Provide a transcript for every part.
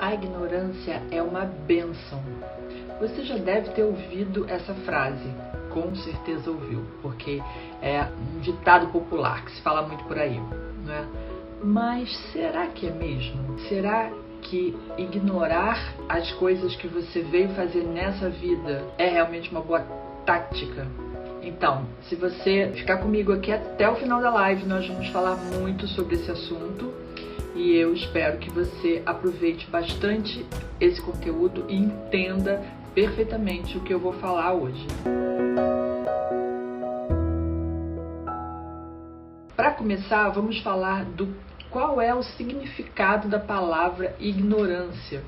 A ignorância é uma bênção. Você já deve ter ouvido essa frase, com certeza ouviu, porque é um ditado popular que se fala muito por aí, né? Mas será que é mesmo? Será que ignorar as coisas que você veio fazer nessa vida é realmente uma boa tática? Então, se você ficar comigo aqui até o final da live, nós vamos falar muito sobre esse assunto e eu espero que você aproveite bastante esse conteúdo e entenda perfeitamente o que eu vou falar hoje. Para começar, vamos falar do qual é o significado da palavra ignorância.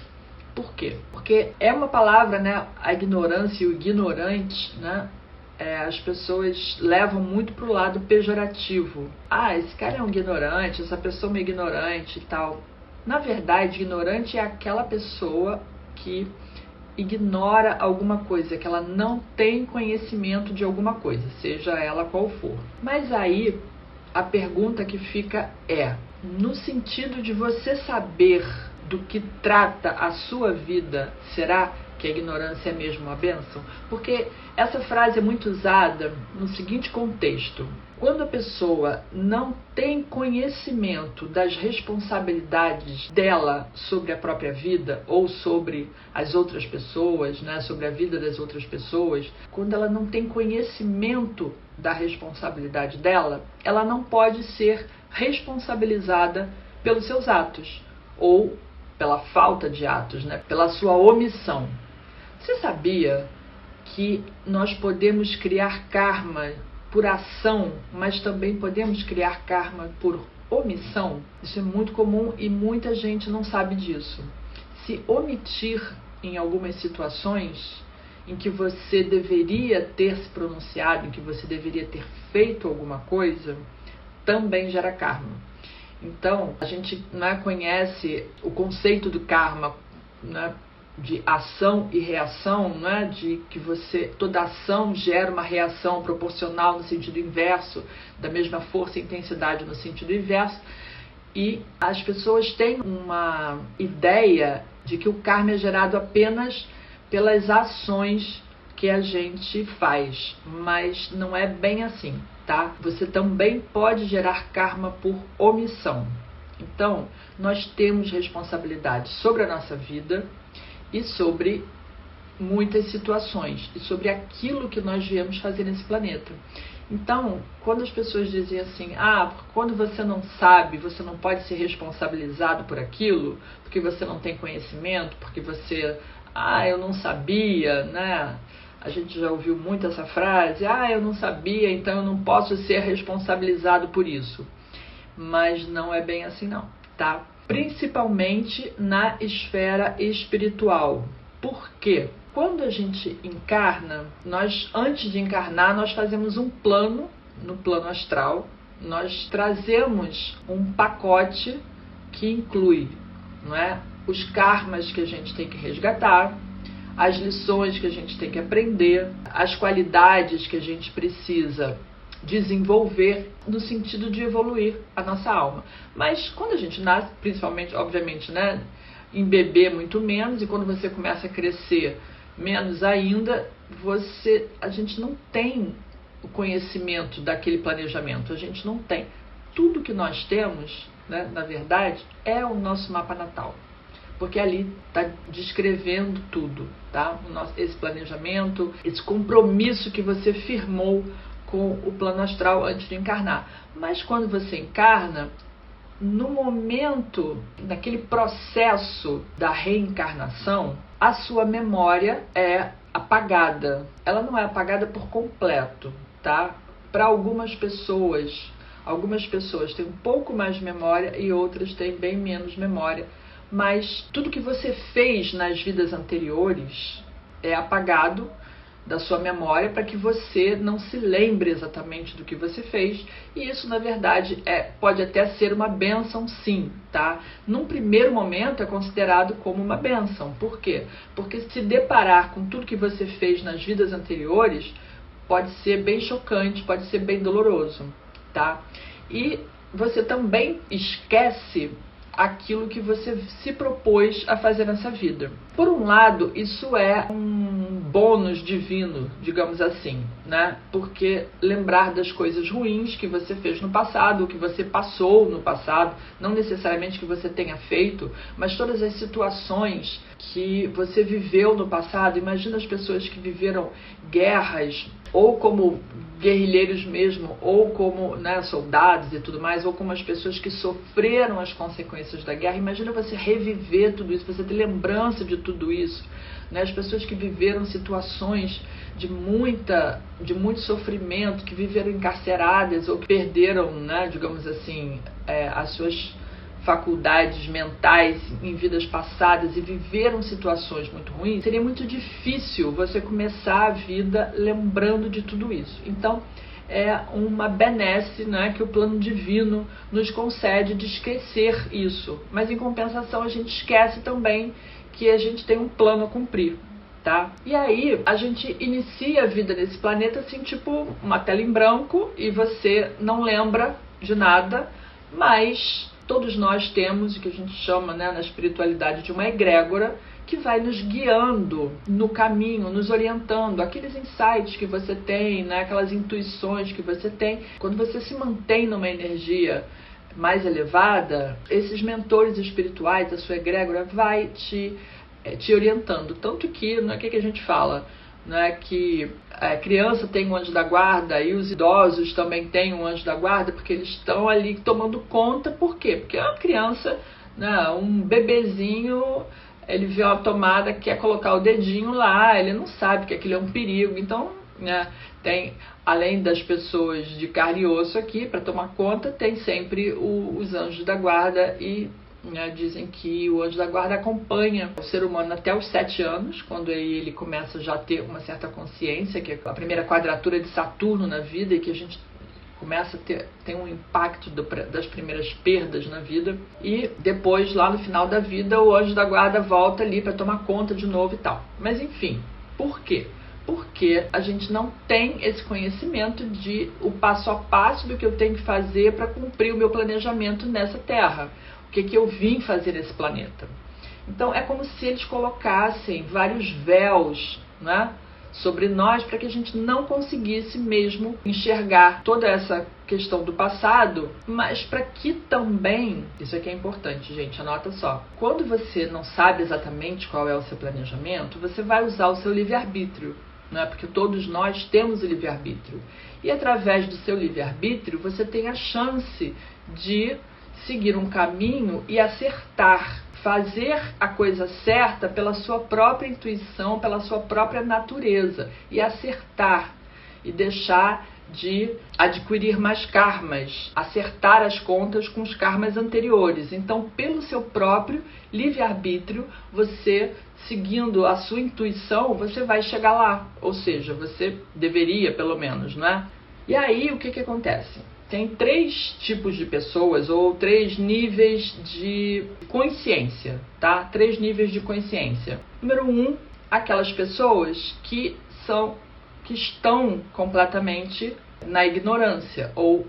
Por quê? Porque é uma palavra, né? A ignorância e o ignorante, né? As pessoas levam muito para o lado pejorativo. Ah, esse cara é um ignorante, essa pessoa é uma ignorante e tal. Na verdade, ignorante é aquela pessoa que ignora alguma coisa, que ela não tem conhecimento de alguma coisa, seja ela qual for. Mas aí, a pergunta que fica é, no sentido de você saber do que trata a sua vida, será que a ignorância é mesmo uma bênção? Porque essa frase é muito usada no seguinte contexto. Quando a pessoa não tem conhecimento das responsabilidades dela sobre a própria vida ou sobre as outras pessoas, né, sobre a vida das outras pessoas, quando ela não tem conhecimento da responsabilidade dela, ela não pode ser responsabilizada pelos seus atos ou pela falta de atos, né, pela sua omissão. Você sabia que nós podemos criar karma por ação, mas também podemos criar karma por omissão? Isso é muito comum e muita gente não sabe disso. Se omitir em algumas situações em que você deveria ter se pronunciado, em que você deveria ter feito alguma coisa, também gera karma. Então, a gente conhece o conceito do karma, né, de ação e reação, né, de que toda ação gera uma reação proporcional no sentido inverso, da mesma força e intensidade no sentido inverso, e as pessoas têm uma ideia de que o karma é gerado apenas pelas ações que a gente faz, mas não é bem assim, tá? Você também pode gerar karma por omissão. Então, nós temos responsabilidade sobre a nossa vida e sobre muitas situações, e sobre aquilo que nós viemos fazer nesse planeta. Então, quando as pessoas dizem assim, quando você não sabe, você não pode ser responsabilizado por aquilo, porque você não tem conhecimento, porque você, eu não sabia, né? A gente já ouviu muito essa frase, eu não sabia, então eu não posso ser responsabilizado por isso. Mas não é bem assim não, tá? Principalmente na esfera espiritual. Por quê? Quando a gente encarna, antes de encarnar, nós fazemos um plano, no plano astral, nós trazemos um pacote que inclui, não é, os karmas que a gente tem que resgatar, as lições que a gente tem que aprender, as qualidades que a gente precisa desenvolver no sentido de evoluir a nossa alma. Mas quando a gente nasce, principalmente, obviamente, né, em bebê muito menos, e quando você começa a crescer menos ainda, a gente não tem o conhecimento daquele planejamento, a gente não tem. Tudo que nós temos, né, na verdade, é o nosso mapa natal. Porque ali está descrevendo tudo, tá? Esse planejamento, esse compromisso que você firmou com o plano astral antes de encarnar. Mas quando você encarna, no momento, naquele processo da reencarnação, a sua memória é apagada. Ela não é apagada por completo, tá? Para algumas pessoas têm um pouco mais de memória e outras têm bem menos memória. Mas tudo que você fez nas vidas anteriores é apagado da sua memória para que você não se lembre exatamente do que você fez. E isso, na verdade, pode até ser uma bênção, sim, tá? Num primeiro momento é considerado como uma bênção. Por quê? Porque se deparar com tudo que você fez nas vidas anteriores pode ser bem chocante, pode ser bem doloroso, tá? E você também esquece aquilo que você se propôs a fazer nessa vida. Por um lado, isso é um bônus divino, digamos assim, né? Porque lembrar das coisas ruins que você fez no passado, o que você passou no passado, não necessariamente que você tenha feito, mas todas as situações que você viveu no passado. Imagina as pessoas que viveram guerras, ou como guerrilheiros mesmo, ou como, né, soldados e tudo mais, ou como as pessoas que sofreram as consequências da guerra. Imagina você reviver tudo isso, você ter lembrança de tudo isso, né? As pessoas que viveram situações de muito sofrimento, que viveram encarceradas ou que perderam, né, digamos assim, as suas faculdades mentais em vidas passadas e viveram situações muito ruins, seria muito difícil você começar a vida lembrando de tudo isso. Então, é uma benesse, né, que o plano divino nos concede de esquecer isso. Mas, em compensação, a gente esquece também que a gente tem um plano a cumprir, tá? E aí, a gente inicia a vida nesse planeta assim, tipo uma tela em branco, e você não lembra de nada, mas todos nós temos o que a gente chama, né, na espiritualidade de uma egrégora, que vai nos guiando no caminho, nos orientando, aqueles insights que você tem, né, aquelas intuições que você tem. Quando você se mantém numa energia mais elevada, esses mentores espirituais, a sua egrégora, vai te orientando. Tanto que, né, o que a gente fala? Né, que a criança tem um anjo da guarda e os idosos também têm um anjo da guarda, porque eles estão ali tomando conta. Por quê? Porque a criança, né, um bebezinho, ele vê uma tomada, quer colocar o dedinho lá, ele não sabe que aquilo é um perigo. Então, né, tem, além das pessoas de carne e osso aqui para tomar conta, tem sempre os anjos da guarda. E dizem que o anjo da guarda acompanha o ser humano até os 7 anos, quando ele começa já a ter uma certa consciência, que é a primeira quadratura de Saturno na vida, e que a gente começa a ter um impacto das primeiras perdas na vida. E depois, lá no final da vida, o anjo da guarda volta ali para tomar conta de novo e tal. Mas enfim, por quê? Porque a gente não tem esse conhecimento de o passo a passo do que eu tenho que fazer para cumprir o meu planejamento nessa Terra. O que eu vim fazer nesse planeta. Então é como se eles colocassem vários véus, né, sobre nós, para que a gente não conseguisse mesmo enxergar toda essa questão do passado, mas para que também, isso aqui é importante, gente, anota só, quando você não sabe exatamente qual é o seu planejamento, você vai usar o seu livre-arbítrio, né, porque todos nós temos o livre-arbítrio, e através do seu livre-arbítrio você tem a chance de seguir um caminho e acertar, fazer a coisa certa pela sua própria intuição, pela sua própria natureza, e acertar, e deixar de adquirir mais karmas, acertar as contas com os karmas anteriores. Então, pelo seu próprio livre-arbítrio, você, seguindo a sua intuição, você vai chegar lá, ou seja, você deveria, pelo menos, né? E aí, o que acontece? Tem 3 tipos de pessoas, ou 3 níveis de consciência, tá? 3 níveis de consciência. Número 1, aquelas pessoas que estão completamente na ignorância, ou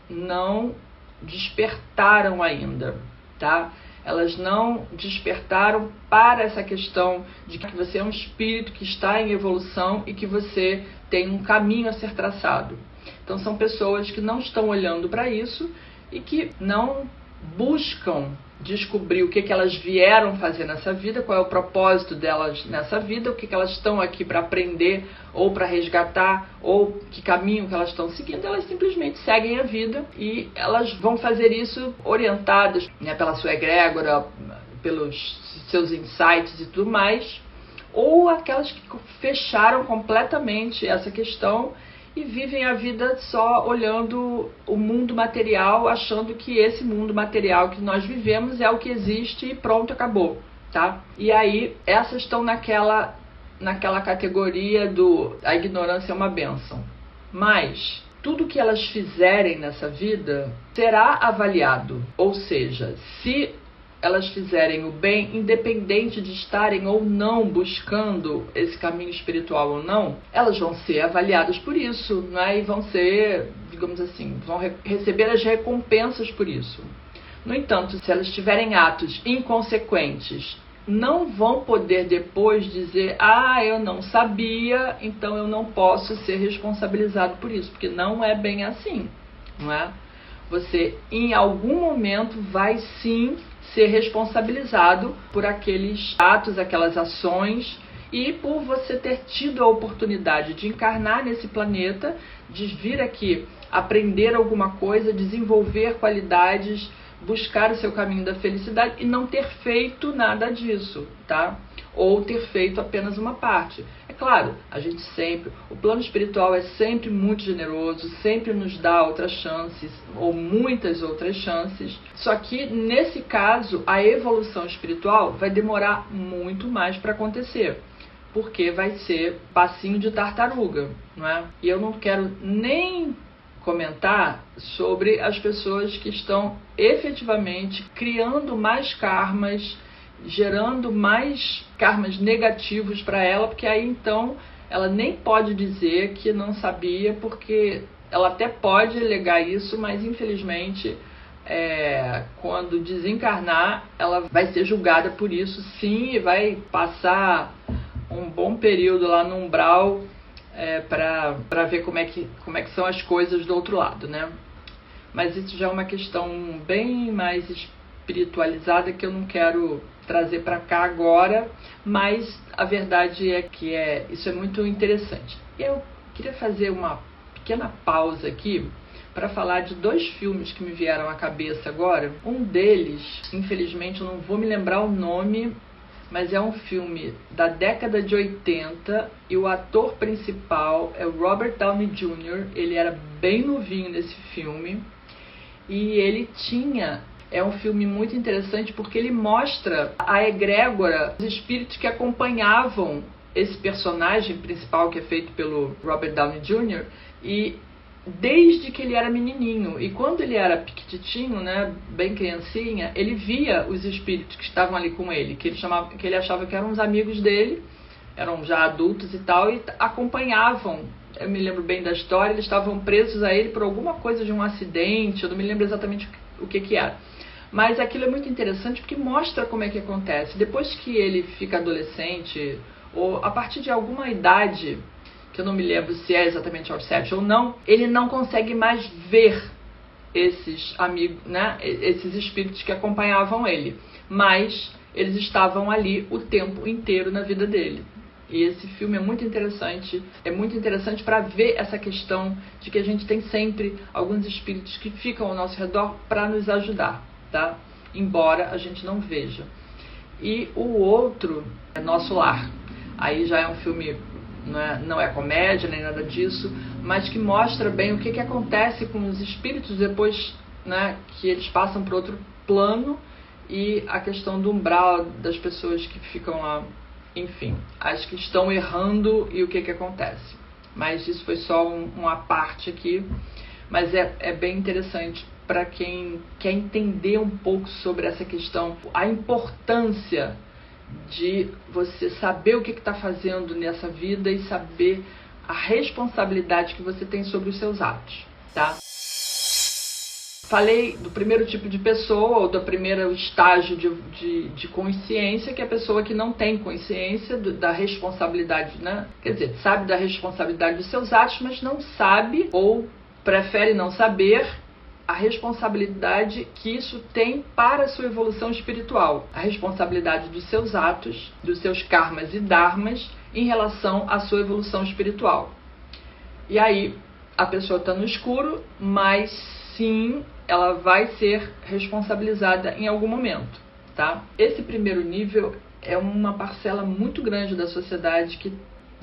não despertaram ainda, tá? Elas não despertaram para essa questão de que você é um espírito que está em evolução e que você tem um caminho a ser traçado. Então são pessoas que não estão olhando para isso e que não buscam descobrir o que elas vieram fazer nessa vida, qual é o propósito delas nessa vida, o que elas estão aqui para aprender ou para resgatar, ou que caminho que elas estão seguindo. Elas simplesmente seguem a vida e elas vão fazer isso orientadas, né, pela sua egrégora, pelos seus insights e tudo mais, ou aquelas que fecharam completamente essa questão e vivem a vida só olhando o mundo material, achando que esse mundo material que nós vivemos é o que existe e pronto, acabou, tá? E aí, essas estão naquela categoria a ignorância é uma bênção. Mas tudo que elas fizerem nessa vida será avaliado, ou seja, se elas fizerem o bem, independente de estarem ou não buscando esse caminho espiritual ou não, elas vão ser avaliadas por isso, né? E vão ser, digamos assim, vão receber as recompensas por isso. No entanto, se elas tiverem atos inconsequentes, não vão poder depois dizer: ah, eu não sabia, então eu não posso ser responsabilizado por isso, porque não é bem assim, não é? Você, em algum momento, vai sim ser responsabilizado por aqueles atos, aquelas ações, e por você ter tido a oportunidade de encarnar nesse planeta, de vir aqui aprender alguma coisa, desenvolver qualidades, buscar o seu caminho da felicidade e não ter feito nada disso, tá? Ou ter feito apenas uma parte. É claro, a gente sempre, o plano espiritual é sempre muito generoso, sempre nos dá outras chances, ou muitas outras chances, só que nesse caso, a evolução espiritual vai demorar muito mais para acontecer, porque vai ser passinho de tartaruga, não é? E eu não quero nem comentar sobre as pessoas que estão efetivamente criando mais karmas, gerando mais karmas negativos para ela, porque aí então ela nem pode dizer que não sabia, porque ela até pode alegar isso, mas infelizmente quando desencarnar ela vai ser julgada por isso sim, e vai passar um bom período lá no umbral para ver como é que são as coisas do outro lado, né? Mas isso já é uma questão bem mais espiritualizada que eu não quero trazer para cá agora, mas a verdade é que isso é muito interessante. Eu queria fazer uma pequena pausa aqui para falar de 2 filmes que me vieram à cabeça agora. Um deles, infelizmente eu não vou me lembrar o nome, mas é um filme da década de 80 e o ator principal é o Robert Downey Jr. Ele era bem novinho nesse filme e ele é um filme muito interessante porque ele mostra a egrégora, os espíritos que acompanhavam esse personagem principal que é feito pelo Robert Downey Jr. e desde que ele era menininho, e quando ele era piquititinho, né, bem criancinha, ele via os espíritos que estavam ali com ele, que ele achava que eram os amigos dele, eram já adultos e tal, e acompanhavam. Eu me lembro bem da história, eles estavam presos a ele por alguma coisa de um acidente, eu não me lembro exatamente o que era. Mas aquilo é muito interessante porque mostra como é que acontece. Depois que ele fica adolescente, ou a partir de alguma idade, que eu não me lembro se é exatamente aos 7 ou não, ele não consegue mais ver esses amigos, né, esses espíritos que acompanhavam ele, mas eles estavam ali o tempo inteiro na vida dele. E esse filme é muito interessante para ver essa questão de que a gente tem sempre alguns espíritos que ficam ao nosso redor para nos ajudar, tá? Embora a gente não veja. E o outro é Nosso Lar. Aí já é um filme, não é comédia nem nada disso, mas que mostra bem o que acontece com os espíritos depois, né, que eles passam para outro plano, e a questão do umbral das pessoas que ficam lá, enfim, as que estão errando e o que acontece. Mas isso foi só uma parte aqui, mas é bem interessante para quem quer entender um pouco sobre essa questão, a importância de você saber o que está fazendo nessa vida e saber a responsabilidade que você tem sobre os seus atos, tá? Falei do primeiro tipo de pessoa, ou do primeiro estágio de consciência, que é a pessoa que não tem consciência da responsabilidade, né? Quer dizer, sabe da responsabilidade dos seus atos, mas não sabe ou prefere não saber a responsabilidade que isso tem para a sua evolução espiritual, a responsabilidade dos seus atos, dos seus karmas e dharmas em relação à sua evolução espiritual. E aí a pessoa está no escuro, mas sim, ela vai ser responsabilizada em algum momento, tá? Esse primeiro nível é uma parcela muito grande da sociedade que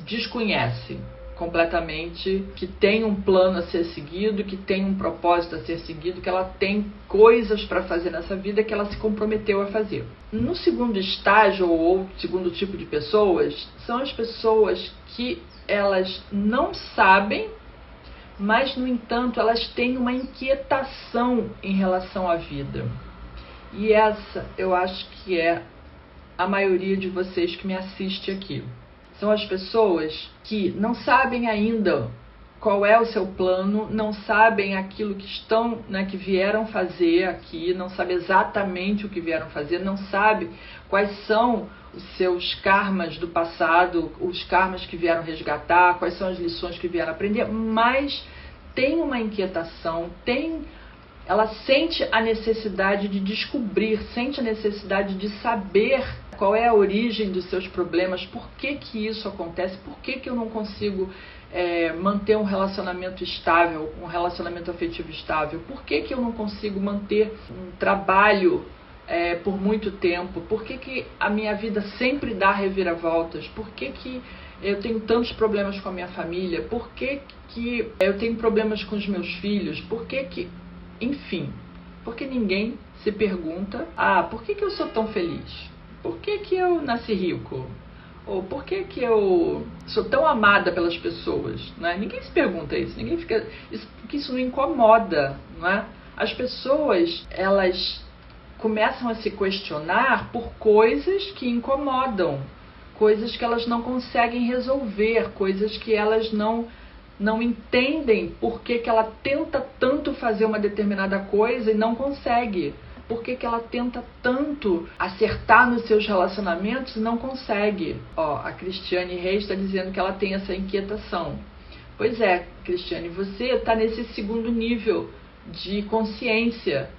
desconhece completamente, que tem um plano a ser seguido, que tem um propósito a ser seguido, que ela tem coisas para fazer nessa vida que ela se comprometeu a fazer. No segundo estágio, ou segundo tipo de pessoas, são as pessoas que elas não sabem, mas, no entanto, elas têm uma inquietação em relação à vida. E essa, eu acho que é a maioria de vocês que me assiste aqui. São as pessoas que não sabem ainda qual é o seu plano, não sabem aquilo que estão, né, que vieram fazer aqui, não sabem exatamente o que vieram fazer, não sabem quais são os seus karmas do passado, os karmas que vieram resgatar, quais são as lições que vieram aprender, mas tem uma inquietação, ela sente a necessidade de descobrir, sente a necessidade de saber qual é a origem dos seus problemas, por que que isso acontece, por que que eu não consigo manter um relacionamento estável, um relacionamento afetivo estável, por que que eu não consigo manter um trabalho por muito tempo, por que que a minha vida sempre dá reviravoltas, por que que eu tenho tantos problemas com a minha família, por que que eu tenho problemas com os meus filhos, por que que... Enfim, porque ninguém se pergunta, por que que eu sou tão feliz? Por que que eu nasci rico? Ou por que que eu sou tão amada pelas pessoas? Né? Ninguém se pergunta isso, ninguém fica... porque isso não incomoda, não é? As pessoas, elas começam a se questionar por coisas que incomodam, coisas que elas não conseguem resolver, coisas que elas não entendem por que que ela tenta tanto fazer uma determinada coisa e não consegue. Por que que ela tenta tanto acertar nos seus relacionamentos e não consegue. A Cristiane Reis está dizendo que ela tem essa inquietação. Pois é, Cristiane, você está nesse segundo nível de consciência,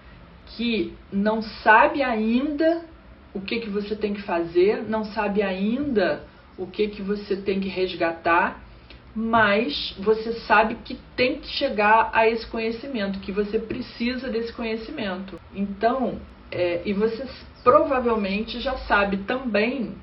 que não sabe ainda o que que você tem que fazer, não sabe ainda o que que você tem que resgatar, mas você sabe que tem que chegar a esse conhecimento, que você precisa desse conhecimento. Então, e você provavelmente já sabe também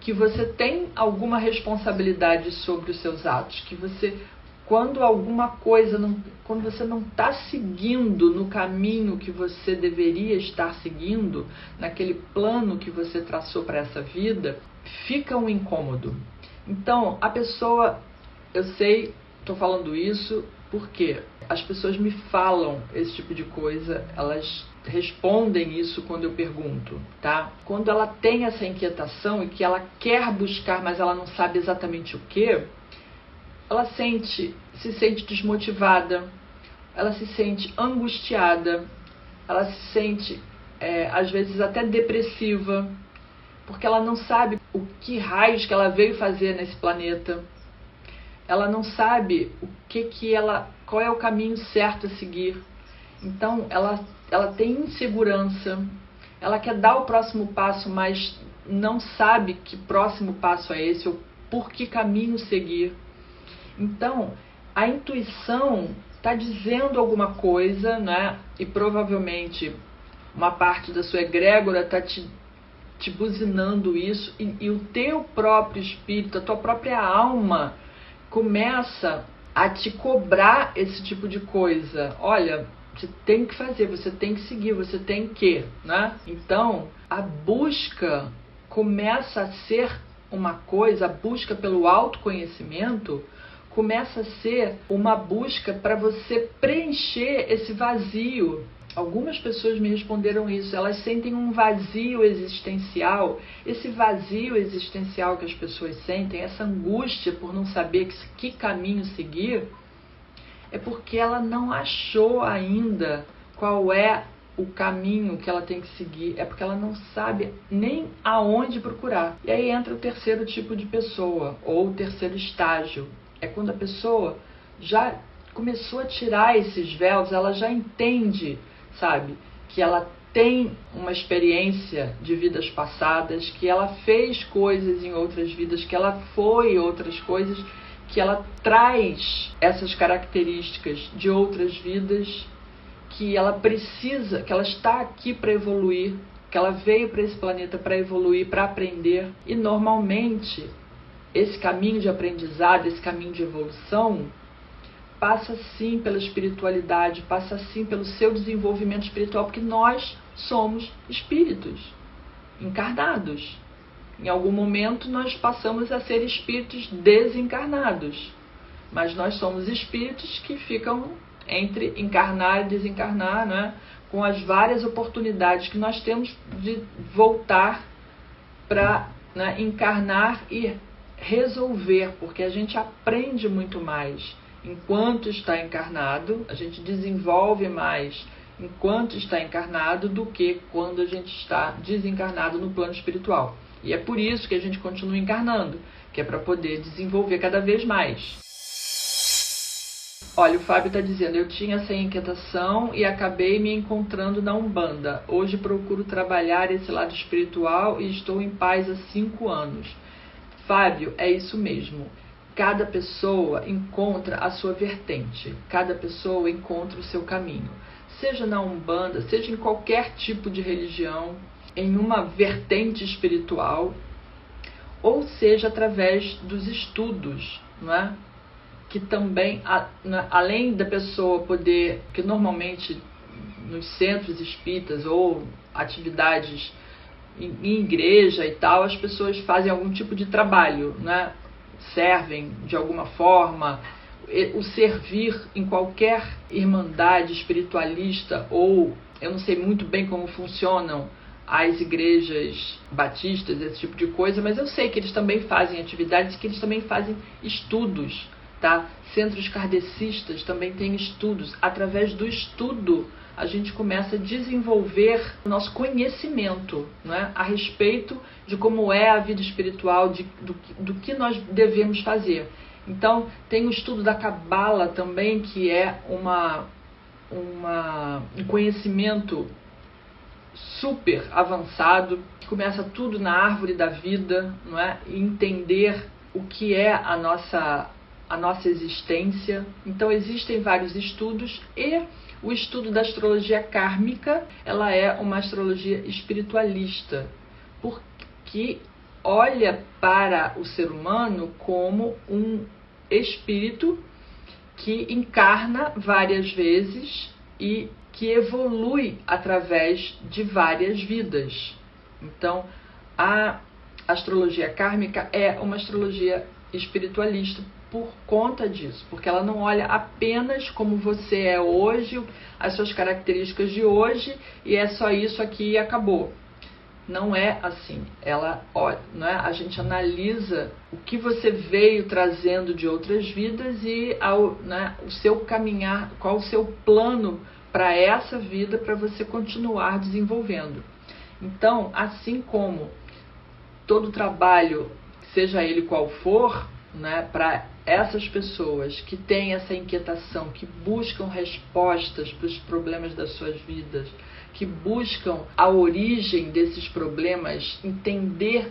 que você tem alguma responsabilidade sobre os seus atos, que você, quando alguma coisa, quando você não está seguindo no caminho que você deveria estar seguindo, naquele plano que você traçou para essa vida, fica um incômodo. Então, a pessoa... Eu sei, estou falando isso porque as pessoas me falam esse tipo de coisa, elas respondem isso quando eu pergunto, tá? Quando ela tem essa inquietação e que ela quer buscar, mas ela não sabe exatamente o que, ela se sente desmotivada, ela se sente angustiada, ela se sente, às vezes, até depressiva, porque ela não sabe o que raios que ela veio fazer nesse planeta. Ela não sabe qual é o caminho certo a seguir. Então, ela tem insegurança, ela quer dar o próximo passo, mas não sabe que próximo passo é esse, ou por que caminho seguir. Então, a intuição está dizendo alguma coisa, né? E provavelmente uma parte da sua egrégora está te buzinando isso, e o teu próprio espírito, a tua própria alma começa a te cobrar esse tipo de coisa. Olha, você tem que fazer, você tem que seguir, você tem que, né? Então, a busca começa a ser uma coisa, a busca pelo autoconhecimento começa a ser uma busca para você preencher esse vazio. Algumas pessoas me responderam isso, elas sentem um vazio existencial. Esse vazio existencial que as pessoas sentem, essa angústia por não saber que caminho seguir, é porque ela não achou ainda qual é o caminho que ela tem que seguir, é porque ela não sabe nem aonde procurar. E aí entra o terceiro tipo de pessoa, ou o terceiro estágio. É quando a pessoa já começou a tirar esses véus, ela já entende, sabe, que ela tem uma experiência de vidas passadas, que ela fez coisas em outras vidas, que ela foi outras coisas, que ela traz essas características de outras vidas, que ela precisa, que ela está aqui para evoluir, que ela veio para esse planeta para evoluir, para aprender. E normalmente esse caminho de aprendizado, esse caminho de evolução, passa sim pela espiritualidade, passa sim pelo seu desenvolvimento espiritual, porque nós somos espíritos encarnados. Em algum momento nós passamos a ser espíritos desencarnados, mas nós somos espíritos que ficam entre encarnar e desencarnar, né? Com as várias oportunidades que nós temos de voltar para, né, encarnar e resolver, porque a gente aprende muito mais enquanto está encarnado, a gente desenvolve mais enquanto está encarnado do que quando a gente está desencarnado no plano espiritual. E é por isso que a gente continua encarnando, que é para poder desenvolver cada vez mais. Olha, o Fábio está dizendo, eu tinha essa inquietação e acabei me encontrando na Umbanda. Hoje procuro trabalhar esse lado espiritual e estou em paz há 5 anos. Fábio, é isso mesmo. Cada pessoa encontra a sua vertente, cada pessoa encontra o seu caminho. Seja na Umbanda, seja em qualquer tipo de religião, em uma vertente espiritual, ou seja através dos estudos, não é? Que também, além da pessoa poder, que normalmente nos centros espíritas ou atividades em igreja e tal, as pessoas fazem algum tipo de trabalho, né? Servem de alguma forma. O servir em qualquer irmandade espiritualista, ou eu não sei muito bem como funcionam as igrejas batistas, esse tipo de coisa, mas eu sei que eles também fazem atividades, que eles também fazem estudos, tá? Centros kardecistas também têm estudos. Através do estudo a gente começa a desenvolver o nosso conhecimento, né, a respeito de como é a vida espiritual, do que nós devemos fazer. Então, tem o estudo da Cabala também, que é um conhecimento super avançado, que começa tudo na árvore da vida, não é? E entender o que é a nossa existência. Então, existem vários estudos, e o estudo da astrologia kármica, ela é uma astrologia espiritualista, porque olha para o ser humano como um espírito que encarna várias vezes e que evolui através de várias vidas. Então, a astrologia kármica é uma astrologia espiritualista por conta disso, porque ela não olha apenas como você é hoje, as suas características de hoje, e é só isso aqui e acabou. Não é assim. Ela olha, não é? A gente analisa o que você veio trazendo de outras vidas e o seu caminhar, qual o seu plano para essa vida, para você continuar desenvolvendo. Então, assim como todo trabalho, seja ele qual for, né, para essas pessoas que têm essa inquietação, que buscam respostas para os problemas das suas vidas, que buscam a origem desses problemas, entender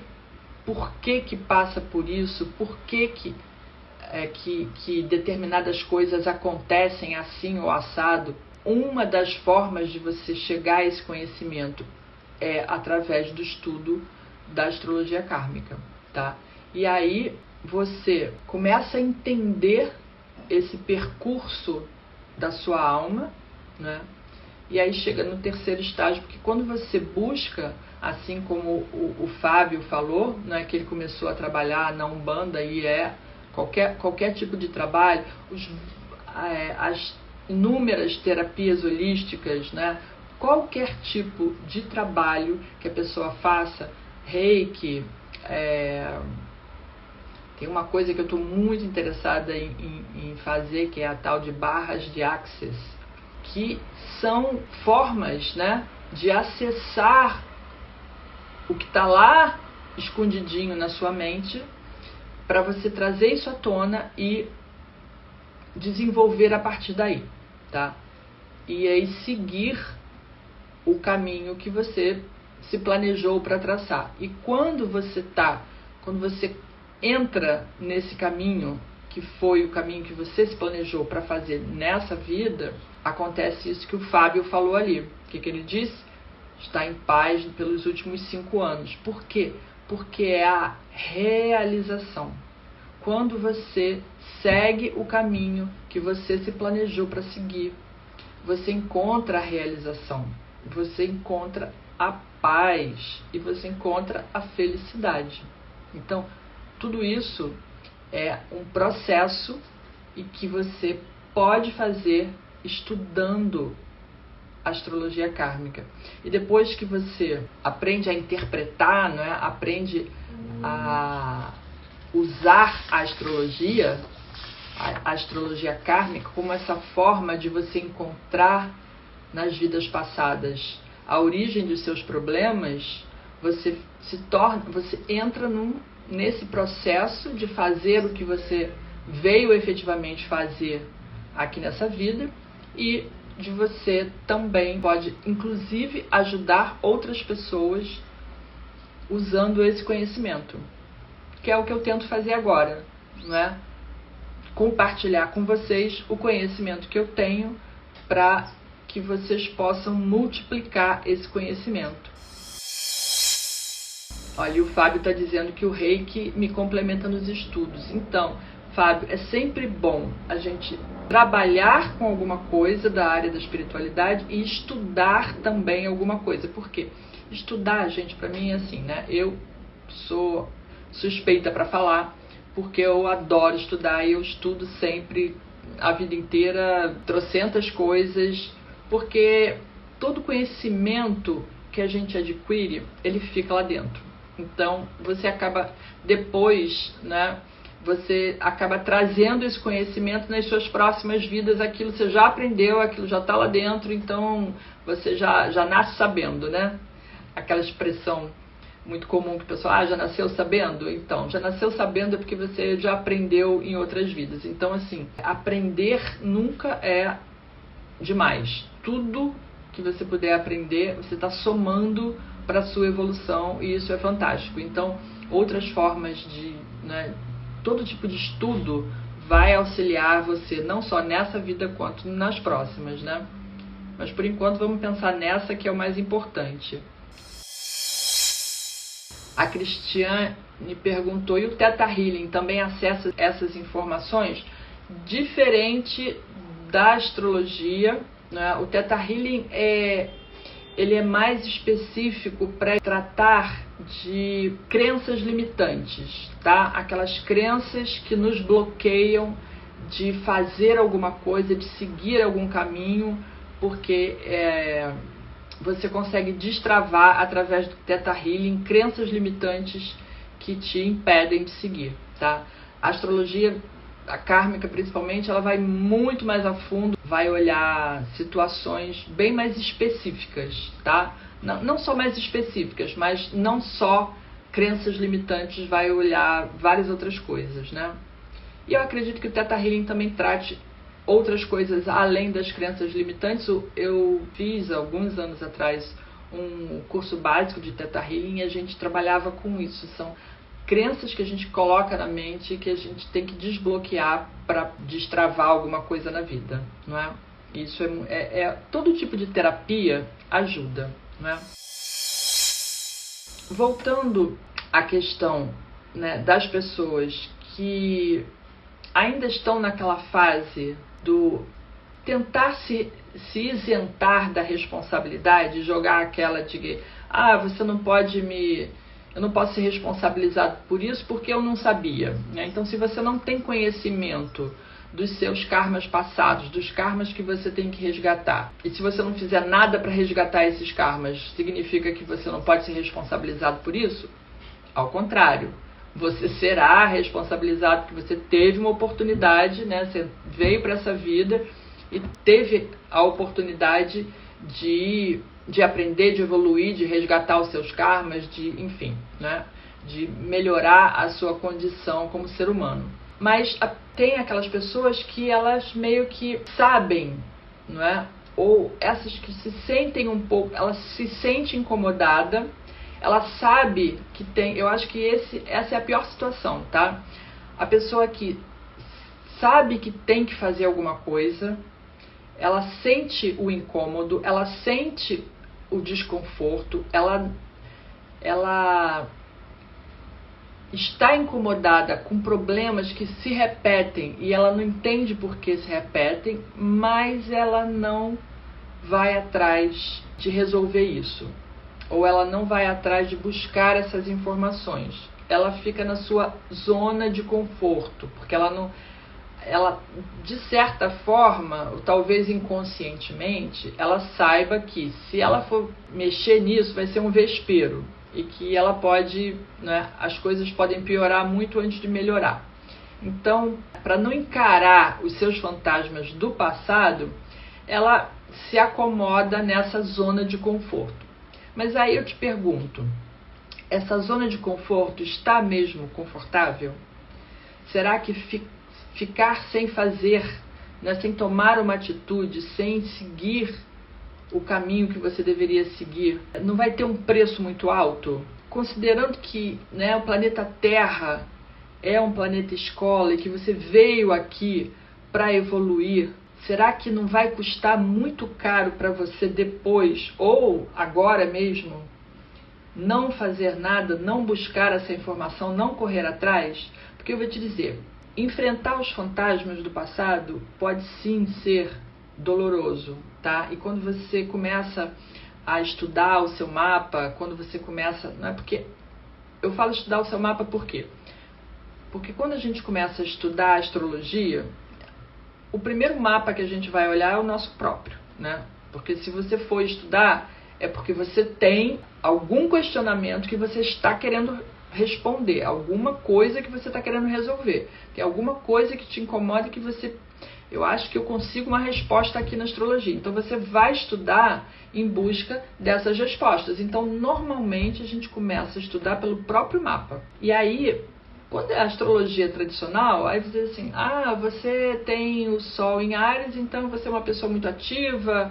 por que passa por isso, por que determinadas coisas acontecem assim ou assado. Uma das formas de você chegar a esse conhecimento é através do estudo da astrologia kármica, tá? E aí você começa a entender esse percurso da sua alma, né? E aí chega no terceiro estágio, porque quando você busca, assim como o Fábio falou, né, que ele começou a trabalhar na Umbanda, e qualquer tipo de trabalho, as inúmeras terapias holísticas, né, qualquer tipo de trabalho que a pessoa faça, Reiki, tem uma coisa que eu estou muito interessada em fazer, que é a tal de barras de Access, que são formas, né, de acessar o que está lá escondidinho na sua mente, para você trazer isso à tona e desenvolver a partir daí, tá? E aí seguir o caminho que você se planejou para traçar. E quando você entra nesse caminho, que foi o caminho que você se planejou para fazer nessa vida, acontece isso que o Fábio falou ali. O que ele disse? Está em paz pelos últimos 5 anos. Por quê? Porque é a realização. Quando você segue o caminho que você se planejou para seguir, você encontra a realização, você encontra a paz e você encontra a felicidade. Então, tudo isso é um processo e que você pode fazer estudando astrologia kármica. E depois que você aprende a interpretar, né, aprende a usar a astrologia a astrologia kármica como essa forma de você encontrar nas vidas passadas a origem dos seus problemas. Você entra nesse processo de fazer o que você veio efetivamente fazer aqui nessa vida, e de você também pode, inclusive, ajudar outras pessoas usando esse conhecimento, que é o que eu tento fazer agora, não é? Compartilhar com vocês o conhecimento que eu tenho para que vocês possam multiplicar esse conhecimento. Olha, o Fábio está dizendo que o Reiki me complementa nos estudos. Então, Fábio, é sempre bom a gente trabalhar com alguma coisa da área da espiritualidade e estudar também alguma coisa. Por quê? Estudar, gente, para mim é assim, né? Eu sou suspeita para falar, porque eu adoro estudar e eu estudo sempre, a vida inteira, trocentas coisas, porque todo conhecimento que a gente adquire, ele fica lá dentro. Então, você acaba depois, né? Você acaba trazendo esse conhecimento nas suas próximas vidas, aquilo você já aprendeu, aquilo já está lá dentro, então você já nasce sabendo, né? Aquela expressão muito comum que o pessoal, já nasceu sabendo? Então, já nasceu sabendo é porque você já aprendeu em outras vidas. Então, assim, aprender nunca é demais. Tudo que você puder aprender, você está somando para a sua evolução, e isso é fantástico. Então, outras formas de, né, todo tipo de estudo vai auxiliar você, não só nessa vida quanto nas próximas, né? Mas por enquanto vamos pensar nessa, que é o mais importante. A Cristiane perguntou, e o Theta Healing também acessa essas informações? Diferente da astrologia, né? O Theta Healing ele é mais específico para tratar de crenças limitantes, tá? Aquelas crenças que nos bloqueiam de fazer alguma coisa, de seguir algum caminho, porque você consegue destravar através do Theta Healing crenças limitantes que te impedem de seguir, tá? A astrologia, a kármica principalmente, ela vai muito mais a fundo, vai olhar situações bem mais específicas, tá? Não só mais específicas, mas não só crenças limitantes, vai olhar várias outras coisas, né? E eu acredito que o Theta Healing também trate outras coisas além das crenças limitantes. Eu fiz, alguns anos atrás, um curso básico de Theta Healing e a gente trabalhava com isso. São crenças que a gente coloca na mente, que a gente tem que desbloquear para destravar alguma coisa na vida, não é? Isso todo tipo de terapia ajuda, não é? Voltando à questão, né, das pessoas que ainda estão naquela fase do tentar se isentar da responsabilidade, jogar aquela de que você não pode eu não posso ser responsabilizado por isso porque eu não sabia, né? Então, se você não tem conhecimento dos seus karmas passados, dos karmas que você tem que resgatar, e se você não fizer nada para resgatar esses karmas, significa que você não pode ser responsabilizado por isso? Ao contrário, você será responsabilizado porque você teve uma oportunidade, né? Você veio para essa vida e teve a oportunidade de aprender, de evoluir, de resgatar os seus karmas, enfim, né? De melhorar a sua condição como ser humano. Mas tem aquelas pessoas que elas meio que sabem, não é? Ou essas que se sentem um pouco, ela se sente incomodada, ela sabe que tem, eu acho que essa é a pior situação, tá? A pessoa que sabe que tem que fazer alguma coisa, ela sente o incômodo, ela sente o desconforto, ela está incomodada com problemas que se repetem e ela não entende por que se repetem, mas ela não vai atrás de resolver isso, ou ela não vai atrás de buscar essas informações. Ela fica na sua zona de conforto, porque ela de certa forma, ou talvez inconscientemente, ela saiba que se ela for mexer nisso vai ser um vespeiro e que ela pode, né, as coisas podem piorar muito antes de melhorar. Então, para não encarar os seus fantasmas do passado, ela se acomoda nessa zona de conforto. Mas aí eu te pergunto, essa zona de conforto está mesmo confortável? Será que ficar sem fazer, né, sem tomar uma atitude, sem seguir o caminho que você deveria seguir, não vai ter um preço muito alto? Considerando que, né, o planeta Terra é um planeta escola e que você veio aqui para evoluir, será que não vai custar muito caro para você depois, ou agora mesmo, não fazer nada, não buscar essa informação, não correr atrás? Porque eu vou te dizer, enfrentar os fantasmas do passado pode sim ser doloroso, tá? E quando você começa a estudar o seu mapa, quando você começa... Não é porque... Eu falo estudar o seu mapa por quê? Porque quando a gente começa a estudar a astrologia, o primeiro mapa que a gente vai olhar é o nosso próprio, né? Porque se você for estudar, é porque você tem algum questionamento que você está querendo responder, alguma coisa que você está querendo resolver, tem alguma coisa que te incomoda e que você... Eu acho que eu consigo uma resposta aqui na astrologia. Então você vai estudar em busca dessas respostas. Então normalmente a gente começa a estudar pelo próprio mapa. E aí, quando é a astrologia tradicional, aí você diz assim, você tem o Sol em Áries, então você é uma pessoa muito ativa,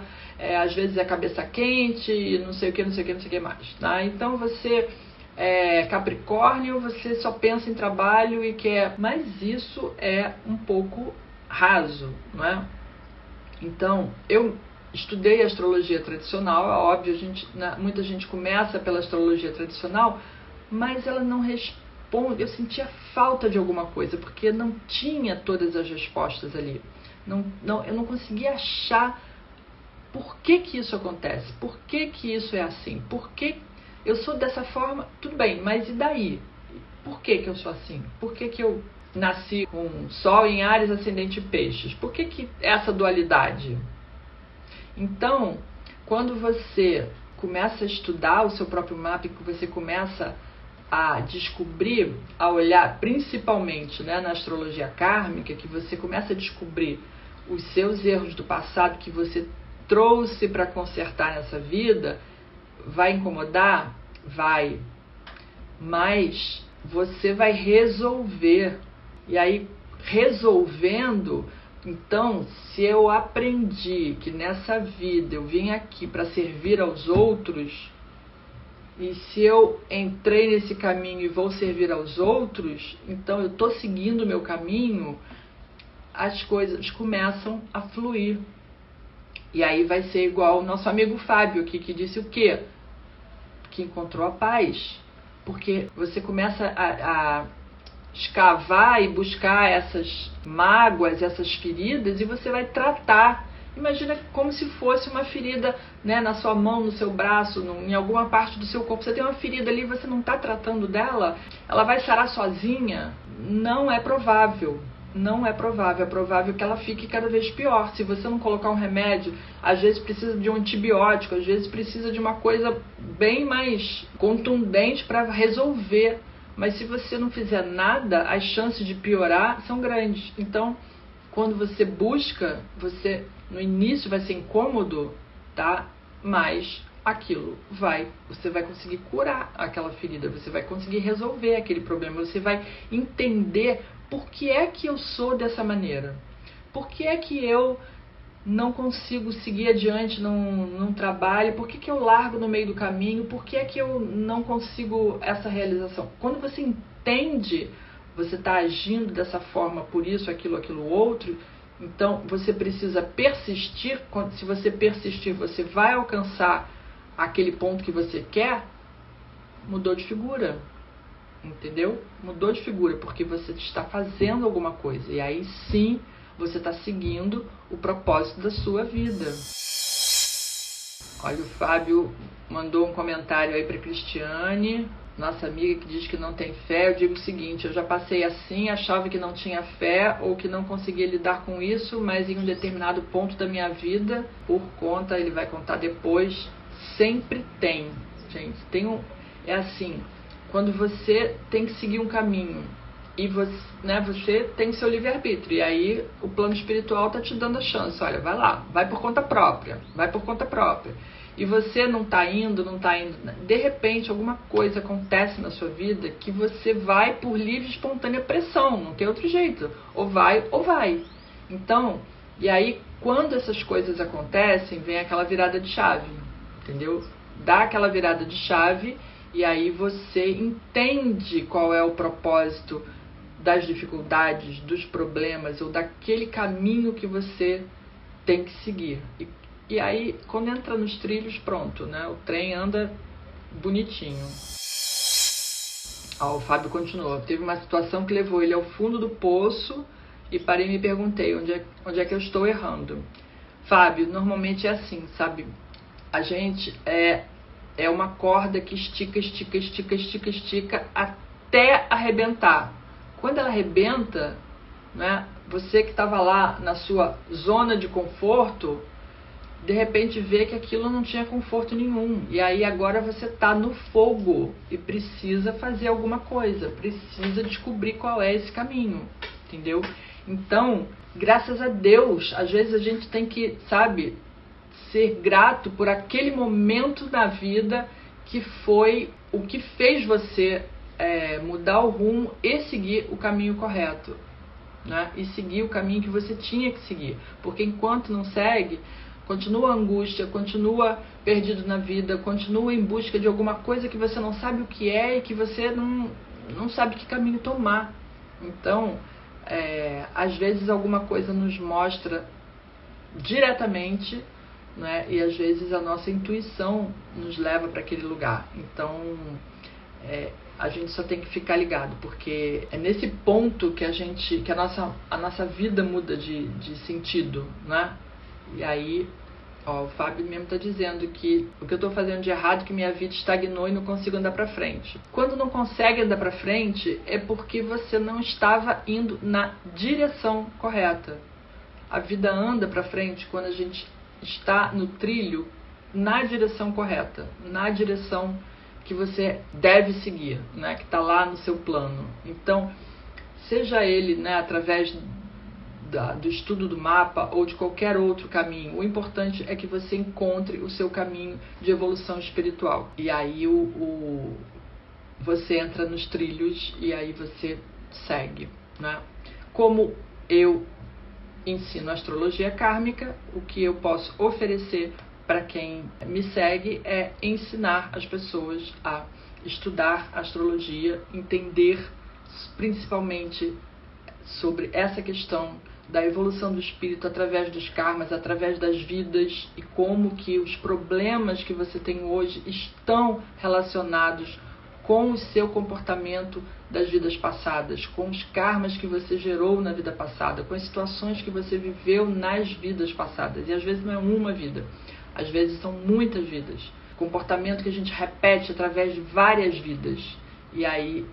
às vezes é cabeça quente, não sei o que, não sei o que, não sei o que mais. Tá? Então você é Capricórnio, você só pensa em trabalho e quer... Mas isso é um pouco raso, não é? Então, eu estudei astrologia tradicional, é óbvio, muita gente começa pela astrologia tradicional, mas ela não responde, eu sentia falta de alguma coisa, porque não tinha todas as respostas ali. Eu não conseguia achar por que isso acontece, por que isso é assim, por que eu sou dessa forma, tudo bem, mas e daí? Por que eu sou assim? Por que eu nasci com Sol em Áries, ascendente em Peixes? Por que essa dualidade? Então, quando você começa a estudar o seu próprio mapa e que você começa a descobrir, a olhar principalmente, né, na astrologia kármica, que você começa a descobrir os seus erros do passado que você trouxe para consertar nessa vida, vai incomodar? Vai. Mas você vai resolver. E aí, resolvendo, então, se eu aprendi que nessa vida eu vim aqui para servir aos outros, e se eu entrei nesse caminho e vou servir aos outros, então eu estou seguindo o meu caminho, as coisas começam a fluir. E aí vai ser igual o nosso amigo Fábio aqui, que disse o quê? Que encontrou a paz. Porque você começa a escavar e buscar essas mágoas, essas feridas, e você vai tratar. Imagina como se fosse uma ferida, né, na sua mão, no seu braço, em alguma parte do seu corpo. Você tem uma ferida ali e você não está tratando dela, ela vai sarar sozinha? Não é provável. Não é provável. É provável que ela fique cada vez pior. Se você não colocar um remédio, às vezes precisa de um antibiótico, às vezes precisa de uma coisa bem mais contundente para resolver. Mas se você não fizer nada, as chances de piorar são grandes. Então, quando você busca, no início vai ser incômodo, tá? Mas você vai conseguir curar aquela ferida, você vai conseguir resolver aquele problema, você vai entender por que é que eu sou dessa maneira. Por que é que eu não consigo seguir adiante num trabalho? Por que eu largo no meio do caminho? Por que é que eu não consigo essa realização? Quando você entende, você está agindo dessa forma por isso, aquilo, outro, então você precisa persistir. Se você persistir, você vai alcançar aquele ponto que você quer. Mudou de figura, entendeu? Mudou de figura, porque você está fazendo alguma coisa, e aí sim você está seguindo o propósito da sua vida. Olha, o Fábio mandou um comentário aí para Cristiane, nossa amiga, que diz que não tem fé. Eu digo o seguinte: eu já passei assim, achava que não tinha fé ou que não conseguia lidar com isso, mas em um determinado ponto da minha vida, por conta, ele vai contar depois, sempre tem, gente, é assim, quando você tem que seguir um caminho e você, né, você tem seu livre-arbítrio. E aí o plano espiritual está te dando a chance. Olha, vai lá, vai por conta própria, vai por conta própria. E você não está indo. De repente, alguma coisa acontece na sua vida que você vai por livre e espontânea pressão. Não tem outro jeito. Ou vai, ou vai. Então, e aí, quando essas coisas acontecem, vem aquela virada de chave. Entendeu? Dá aquela virada de chave e aí você entende qual é o propósito das dificuldades, dos problemas ou daquele caminho que você tem que seguir. E aí, quando entra nos trilhos, pronto, né? O trem anda bonitinho. O Fábio continuou. Teve uma situação que levou ele ao fundo do poço e parei e me perguntei onde é que eu estou errando. Fábio, normalmente é assim, sabe? A gente é uma corda que estica até arrebentar. Quando ela arrebenta, né, você que estava lá na sua zona de conforto, de repente vê que aquilo não tinha conforto nenhum. E aí agora você está no fogo e precisa fazer alguma coisa, precisa descobrir qual é esse caminho, entendeu? Então, graças a Deus, às vezes a gente tem que, sabe, ser grato por aquele momento da vida que foi o que fez você mudar o rumo e seguir o caminho correto, né? E seguir o caminho que você tinha que seguir. Porque enquanto não segue, continua a angústia, continua perdido na vida, continua em busca de alguma coisa que você não sabe o que é e que você não sabe que caminho tomar. Então, às vezes alguma coisa nos mostra diretamente, né? E às vezes a nossa intuição nos leva para aquele lugar. Então, a gente só tem que ficar ligado, porque é nesse ponto que a nossa vida muda de sentido, né? E aí, o Fábio mesmo está dizendo que o que eu estou fazendo de errado, que minha vida estagnou e não consigo andar para frente. Quando não consegue andar para frente, é porque você não estava indo na direção correta. A vida anda para frente quando a gente está no trilho na direção correta, na direção que você deve seguir, né, que está lá no seu plano. Então, seja ele, né, através do estudo do mapa ou de qualquer outro caminho, o importante é que você encontre o seu caminho de evolução espiritual. E aí você entra nos trilhos e aí você segue, né? Como eu ensino astrologia kármica, o que eu posso oferecer para quem me segue é ensinar as pessoas a estudar astrologia, entender principalmente sobre essa questão da evolução do espírito através dos karmas, através das vidas e como que os problemas que você tem hoje estão relacionados com o seu comportamento das vidas passadas, com os karmas que você gerou na vida passada, com as situações que você viveu nas vidas passadas. E às vezes não é uma vida, às vezes são muitas vidas. Comportamento que a gente repete através de várias vidas. E aí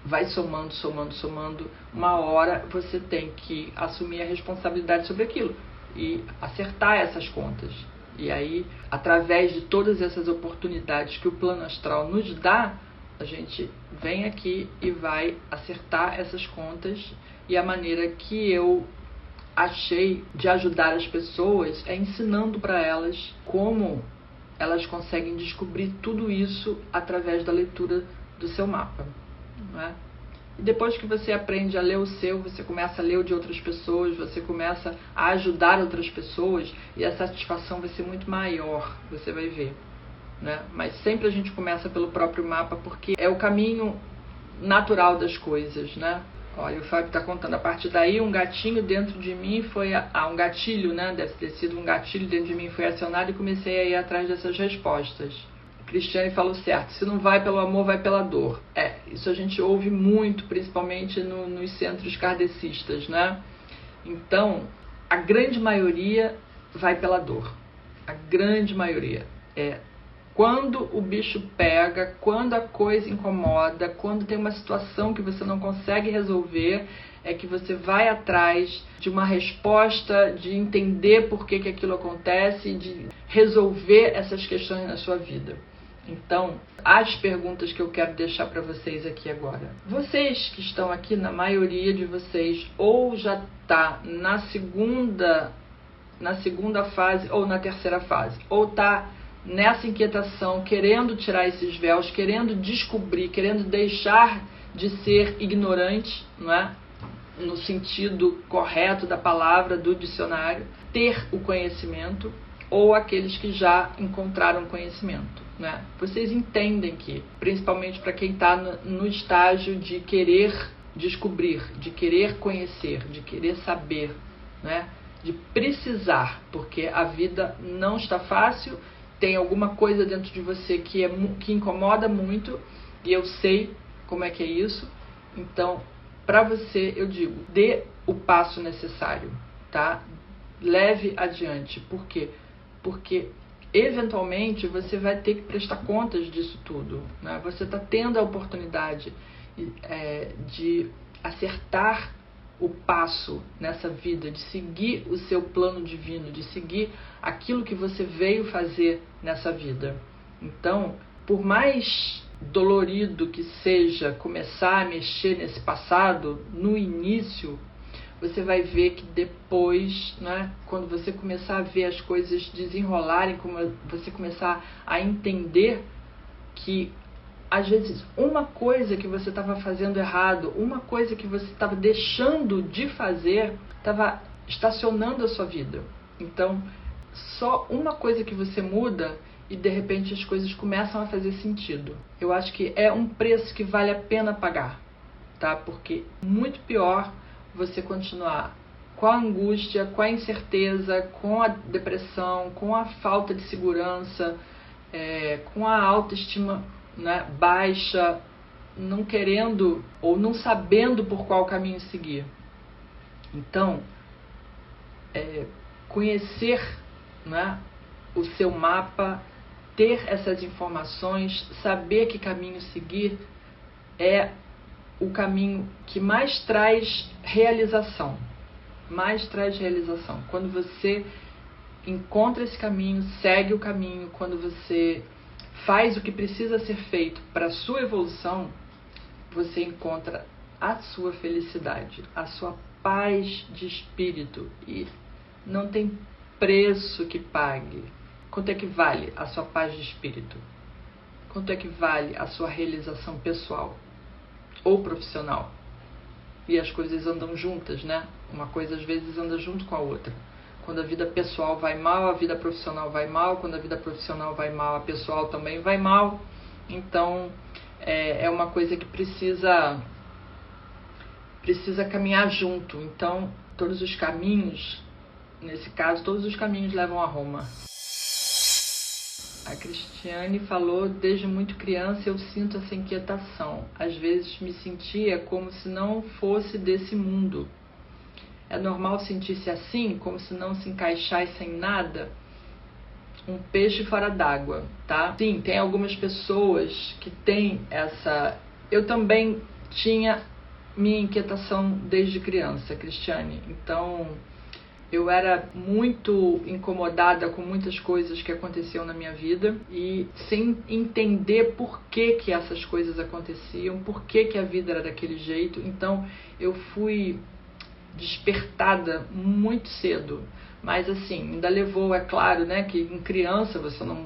vai somando. Uma hora você tem que assumir a responsabilidade sobre aquilo e acertar essas contas. E aí, através de todas essas oportunidades que o plano astral nos dá, a gente vem aqui e vai acertar essas contas. E a maneira que eu achei de ajudar as pessoas é ensinando para elas como elas conseguem descobrir tudo isso através da leitura do seu mapa, não é? E depois que você aprende a ler o seu, você começa a ler o de outras pessoas, você começa a ajudar outras pessoas e a satisfação vai ser muito maior, você vai ver, né? Mas sempre a gente começa pelo próprio mapa porque é o caminho natural das coisas, né? Olha, o Fábio está contando, a partir daí um gatinho dentro de mim foi, um gatilho, né? Deve ter sido um gatilho dentro de mim, foi acionado e comecei a ir atrás dessas respostas. Cristiane falou certo, se não vai pelo amor, vai pela dor. Isso a gente ouve muito, principalmente nos centros kardecistas, né? Então, a grande maioria vai pela dor. A grande maioria. Quando o bicho pega, quando a coisa incomoda, quando tem uma situação que você não consegue resolver, é que você vai atrás de uma resposta, de entender por que aquilo acontece, de resolver essas questões na sua vida. Então, as perguntas que eu quero deixar para vocês aqui agora. Vocês que estão aqui, na maioria de vocês, ou já está na segunda fase ou na terceira fase, ou está nessa inquietação, querendo tirar esses véus, querendo descobrir, querendo deixar de ser ignorante, não é? No sentido correto da palavra, do dicionário, ter o conhecimento, ou aqueles que já encontraram conhecimento, né? Vocês entendem que, principalmente para quem está no estágio de querer descobrir, de querer conhecer, de querer saber, né? De precisar, porque a vida não está fácil, tem alguma coisa dentro de você que incomoda muito, e eu sei como é que é isso. Então, para você, eu digo, dê o passo necessário, tá? Leve adiante. Por quê? Porque eventualmente você vai ter que prestar contas disso tudo, né? Você está tendo a oportunidade de acertar o passo nessa vida, de seguir o seu plano divino, de seguir aquilo que você veio fazer nessa vida. Então, por mais dolorido que seja começar a mexer nesse passado, no início, você vai ver que depois, né, quando você começar a ver as coisas desenrolarem, como você começar a entender que, às vezes, uma coisa que você estava fazendo errado, uma coisa que você estava deixando de fazer, estava estacionando a sua vida. Então, só uma coisa que você muda e, de repente, as coisas começam a fazer sentido. Eu acho que é um preço que vale a pena pagar, tá? Porque muito pior você continuar com a angústia, com a incerteza, com a depressão, com a falta de segurança, com a autoestima, né, baixa, não querendo ou não sabendo por qual caminho seguir. Então, conhecer, né, o seu mapa, ter essas informações, saber que caminho seguir é o caminho que mais traz realização. Quando você encontra esse caminho, segue o caminho, quando você faz o que precisa ser feito para a sua evolução, você encontra a sua felicidade, a sua paz de espírito, e não tem preço que pague. Quanto é que vale a sua paz de espírito? Quanto é que vale a sua realização pessoal ou profissional? E as coisas andam juntas, né? Uma coisa às vezes anda junto com a outra. Quando a vida pessoal vai mal, a vida profissional vai mal. Quando a vida profissional vai mal, a pessoal também vai mal. Então, é uma coisa que precisa caminhar junto. Então, todos os caminhos, nesse caso, todos os caminhos levam a Roma. A Cristiane falou: desde muito criança eu sinto essa inquietação. Às vezes me sentia como se não fosse desse mundo. É normal sentir-se assim, como se não se encaixasse em nada? Um peixe fora d'água, tá? Sim, tem algumas pessoas que têm essa... Eu também tinha minha inquietação desde criança, Cristiane. Então, eu era muito incomodada com muitas coisas que aconteciam na minha vida e sem entender por que essas coisas aconteciam, por que a vida era daquele jeito. Então, eu fui despertada muito cedo, mas assim, ainda levou, é claro, né, que em criança você não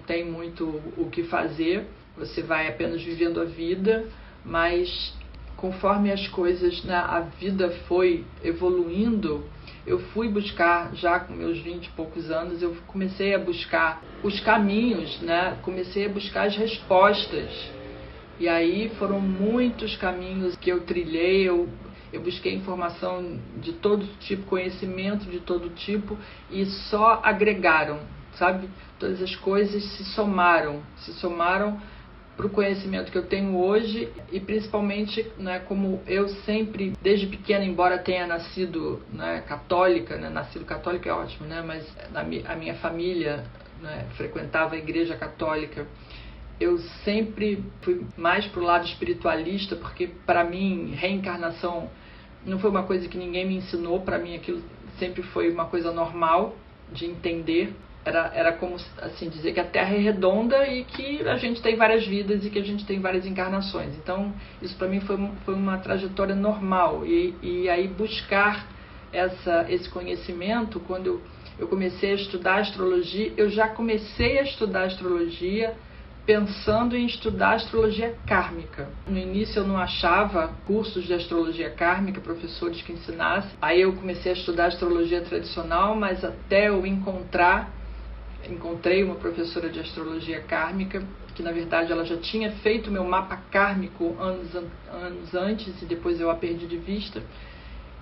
tem muito o que fazer, você vai apenas vivendo a vida, mas conforme as coisas, né, a vida foi evoluindo, eu fui buscar, já com meus 20 e poucos anos, eu comecei a buscar os caminhos, né, comecei a buscar as respostas, e aí foram muitos caminhos que eu trilhei. Eu busquei informação de todo tipo, conhecimento de todo tipo, e só agregaram, sabe? Todas as coisas se somaram para o conhecimento que eu tenho hoje, e principalmente, né, como eu sempre, desde pequena, embora tenha nascido, né, católica, né, nascido católica é ótimo, né, mas a minha família, né, frequentava a igreja católica. Eu sempre fui mais pro lado espiritualista, porque para mim reencarnação não foi uma coisa que ninguém me ensinou. Para mim aquilo sempre foi uma coisa normal de entender. era como assim dizer que a Terra é redonda e que a gente tem várias vidas e que a gente tem várias encarnações. Então isso para mim foi uma trajetória normal, e aí buscar esse conhecimento, quando eu comecei a estudar astrologia, eu já comecei a estudar astrologia pensando em estudar astrologia kármica. No início eu não achava cursos de astrologia kármica, professores que ensinassem. Aí eu comecei a estudar astrologia tradicional, mas até eu encontrei uma professora de astrologia kármica, que na verdade ela já tinha feito meu mapa kármico anos antes, e depois eu a perdi de vista.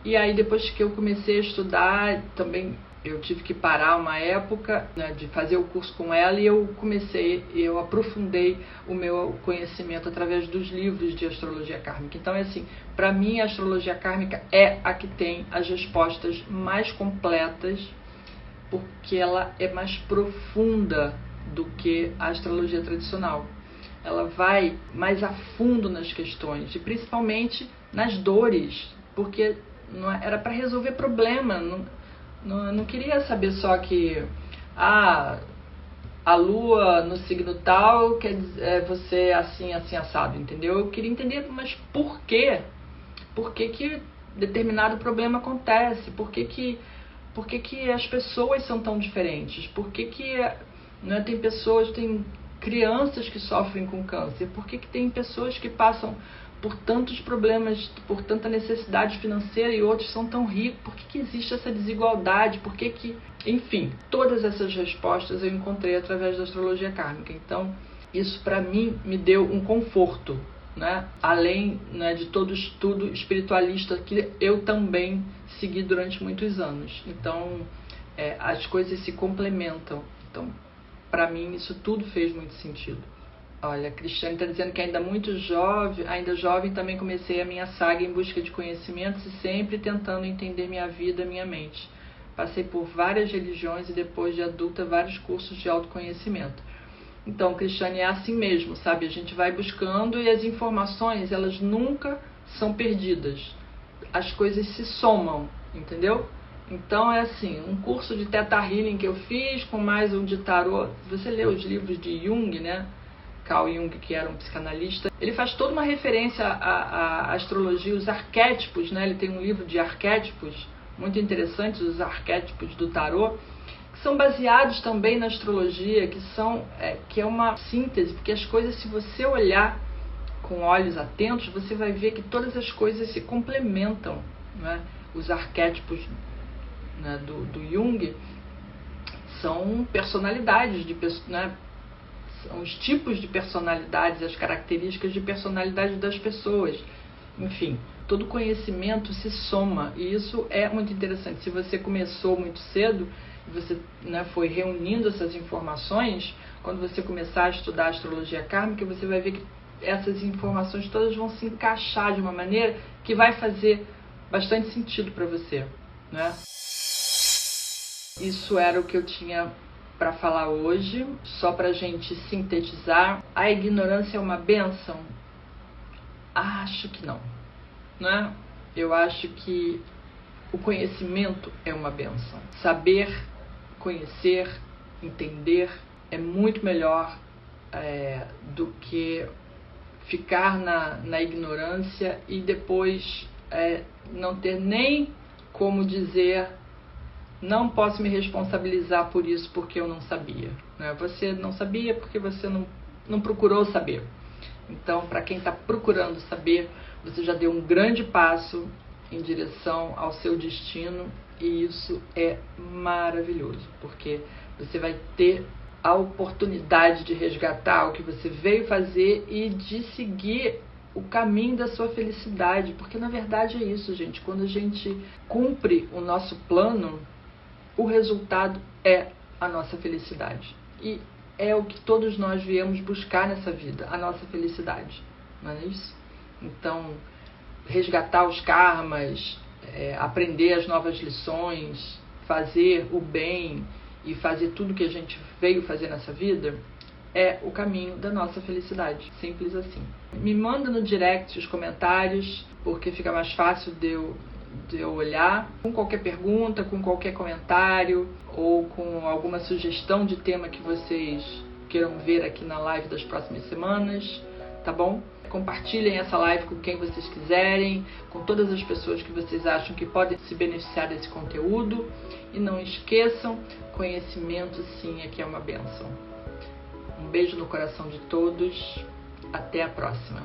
E aí depois que eu comecei a estudar, também eu tive que parar uma época, né, de fazer o curso com ela, e eu aprofundei o meu conhecimento através dos livros de astrologia kármica. Então, assim, para mim a astrologia kármica é a que tem as respostas mais completas, porque ela é mais profunda do que a astrologia tradicional. Ela vai mais a fundo nas questões, e principalmente nas dores, porque era para resolver problema. Não queria saber só que a lua no signo tal quer dizer você assim, assim, assado, entendeu? Eu queria entender, mas por quê? Por que que determinado problema acontece? Por que que as pessoas são tão diferentes? Por que né, tem crianças que sofrem com câncer? Por que tem pessoas que passam por tantos problemas, por tanta necessidade financeira, e outros são tão ricos? Por que existe essa desigualdade? Enfim, todas essas respostas eu encontrei através da astrologia kármica. Então, isso para mim me deu um conforto, né? Além, né, de todo estudo espiritualista que eu também segui durante muitos anos. Então, as coisas se complementam. Então, para mim, isso tudo fez muito sentido. Olha, a Cristiane está dizendo que ainda jovem, também comecei a minha saga em busca de conhecimentos e sempre tentando entender minha vida, minha mente. Passei por várias religiões e depois de adulta vários cursos de autoconhecimento. Então, Cristiane, é assim mesmo, sabe? A gente vai buscando e as informações, elas nunca são perdidas. As coisas se somam, entendeu? Então é assim, um curso de Theta Healing que eu fiz, com mais um de tarô. Você lê os livros de Jung, né? Carl Jung, que era um psicanalista, ele faz toda uma referência à astrologia, os arquétipos, né? Ele tem um livro de arquétipos muito interessante, os arquétipos do tarô, que são baseados também na astrologia, que é uma síntese, porque as coisas, se você olhar com olhos atentos, você vai ver que todas as coisas se complementam, né? Os arquétipos, né, do Jung são personalidades, né? São os tipos de personalidades, as características de personalidade das pessoas. Enfim, todo conhecimento se soma, e isso é muito interessante. Se você começou muito cedo, você, né, foi reunindo essas informações, quando você começar a estudar astrologia kármica, você vai ver que essas informações todas vão se encaixar de uma maneira que vai fazer bastante sentido para você, né? Isso era o que eu tinha para falar hoje. Só para a gente sintetizar, a ignorância é uma bênção? Acho que não, né? Eu acho que o conhecimento é uma bênção. Saber, conhecer, entender é muito melhor do que ficar na ignorância e depois não ter nem como dizer: não posso me responsabilizar por isso porque eu não sabia, né? Você não sabia porque você não procurou saber. Então, para quem está procurando saber, você já deu um grande passo em direção ao seu destino, e isso é maravilhoso, porque você vai ter a oportunidade de resgatar o que você veio fazer e de seguir o caminho da sua felicidade, porque na verdade é isso, gente. Quando a gente cumpre o nosso plano, o resultado é a nossa felicidade. E é o que todos nós viemos buscar nessa vida, a nossa felicidade, não é isso? Então, resgatar os karmas, aprender as novas lições, fazer o bem e fazer tudo que a gente veio fazer nessa vida é o caminho da nossa felicidade. Simples assim. Me manda no direct os comentários, porque fica mais fácil de de eu olhar, com qualquer pergunta, com qualquer comentário ou com alguma sugestão de tema que vocês queiram ver aqui na live das próximas semanas, tá bom? Compartilhem essa live com quem vocês quiserem, com todas as pessoas que vocês acham que podem se beneficiar desse conteúdo. E não esqueçam, conhecimento sim é que é uma bênção. Um beijo no coração de todos. Até a próxima.